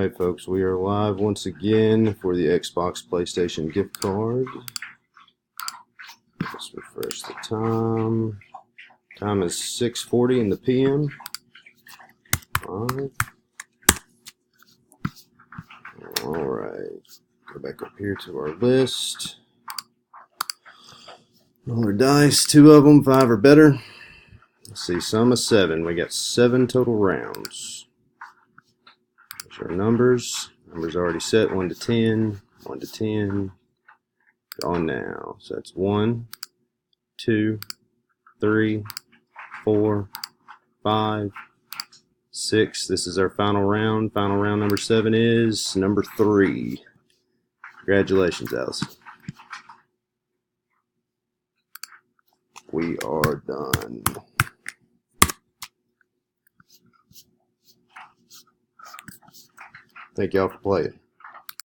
Alright folks, we are live once again for the Xbox PlayStation gift card. Let's refresh the time. Time is 6:40 in the PM. Alright. Go back up here to our list. Roll our dice, 2 of them, 5 or better. Let's see, sum of 7. We got 7 total rounds. There's our numbers. Numbers already set, 1 to 10, 1 to 10. On now. So that's 1, 2, 3, 4, 5, 6. This is our final round. Final round number 7 is number 3. Congratulations, Allison. We are done. Thank y'all for playing.